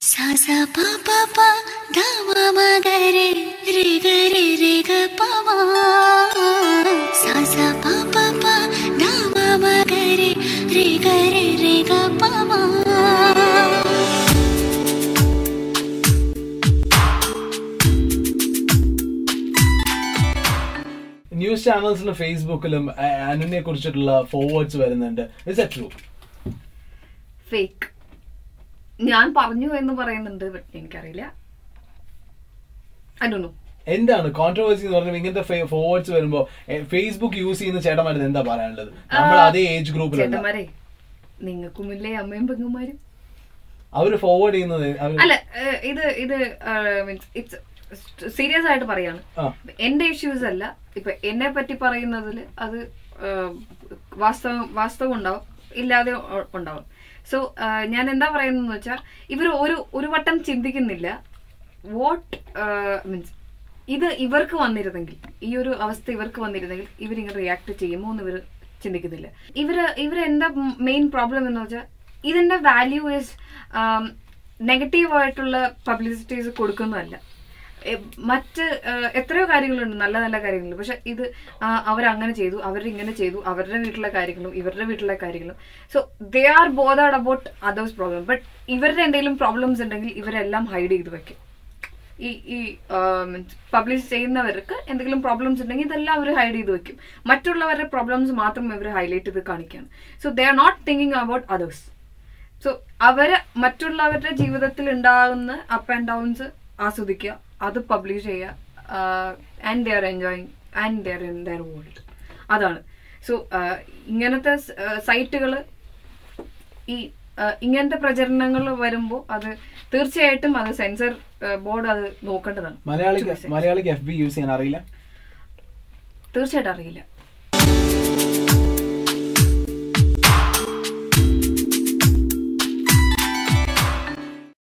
sa sa pa pa pa da ma ma ga re re ga pa ma sa sa pa pa pa da ma ma ga re ga pa ma. News ചാനൽസിലും ഫേസ്ബുക്കിലും അനുനെ കുറിച്ചിട്ടുള്ള forwards വരുന്നുണ്ട്. Is that true? Fake ഞാൻ പറഞ്ഞു എന്ന് പറയുന്നുണ്ട്, എനിക്കറിയില്ല. ഐ ഡോണ്ട് നോ എന്താണ് കോൺട്രവേഴ്സി എന്ന് പറഞ്ഞാൽ ഇങ്ങനത്തെ ഫോർവേഡ്സ് വരുമ്പോ ഫേസ്ബുക്ക് യൂസ് ചെയ്യുന്ന ചേട്ടന്മാര് എന്താ പറയാനുള്ളത്? നമ്മൾ അതേ ഏജ് ഗ്രൂപ്പിൽ ചേട്ടന്മാരെ നിങ്ങൾക്കുമില്ലേ അമ്മയും പെങ്ങന്മാരും അവര് ഫോർവേഡ് ചെയ്യുന്നത് അല്ല. ഇത് ഇറ്റ്സ് സീരിയസ് ആയിട്ട് പറയാണ്. എന്റെ ഇഷ്യൂസ് അല്ല. ഇപ്പൊ എന്നെ പറ്റി പറയുന്നതിൽ അത് വാസ്തവം ഉണ്ടാവും, ഇല്ലാതെ ഉണ്ടാവും. സോ ഞാൻ എന്താ പറയുന്നതെന്ന് വെച്ചാൽ ഇവർ ഒരു വട്ടം ചിന്തിക്കുന്നില്ല വാട്ട് മീൻസ് ഇത് ഇവർക്ക് വന്നിരുന്നെങ്കിൽ, ഈ ഒരു അവസ്ഥ ഇവർക്ക് വന്നിരുന്നെങ്കിൽ ഇവരിങ്ങനെ റിയാക്ട് ചെയ്യുമോ എന്ന് ഇവർ ചിന്തിക്കുന്നില്ല. ഇവരെന്താ മെയിൻ പ്രോബ്ലം എന്ന് വെച്ചാൽ ഇതിന്റെ വാല്യൂ ഈസ് നെഗറ്റീവായിട്ടുള്ള പബ്ലിസിറ്റീസ് കൊടുക്കുന്നതല്ല. മറ്റ് എത്രയോ കാര്യങ്ങളുണ്ട്, നല്ല നല്ല കാര്യങ്ങളുണ്ട്. പക്ഷെ ഇത് അവരങ്ങനെ ചെയ്തു, അവരിങ്ങനെ ചെയ്തു, അവരുടെ വീട്ടിലെ കാര്യങ്ങളും ഇവരുടെ വീട്ടിലെ കാര്യങ്ങളും. So they R bothered about others problem. But ഇവരുടെ എന്തെങ്കിലും പ്രോബ്ലംസ് ഉണ്ടെങ്കിൽ ഇവരെല്ലാം ഹൈഡ് ചെയ്ത് വെക്കും. ഈ പബ്ലിഷ് ചെയ്യുന്നവർക്ക് എന്തെങ്കിലും പ്രോബ്ലംസ് ഉണ്ടെങ്കിൽ ഇതെല്ലാം അവർ ഹൈഡ് ചെയ്ത് വെക്കും. മറ്റുള്ളവരുടെ പ്രോബ്ലംസ് മാത്രം ഇവർ ഹൈലൈറ്റ് ചെയ്ത് കാണിക്കുകയാണ്. So they are not thinking about others. So അവര് മറ്റുള്ളവരുടെ ജീവിതത്തിൽ ഉണ്ടാകുന്ന അപ്പ് ആൻഡ് ഡൗൺസ് ആസ്വദിക്കുക, അത് പബ്ലിഷ് ചെയ്യുക, and they are enjoying and they are in there world. അതാണ്. സോ ഇങ്ങനത്തെ സൈറ്റുകൾ, ഈ ഇങ്ങനത്തെ പ്രചരണങ്ങൾ വരുമ്പോൾ അത് തീർച്ചയായിട്ടും അത് സെൻസർ ബോർഡ് അത് നോക്കേണ്ടതാണ്. മലയാളിക്ക് FB യൂസ് ചെയ്യാൻ അറിയില്ല? തീർച്ചയായിട്ടും അറിയില്ല.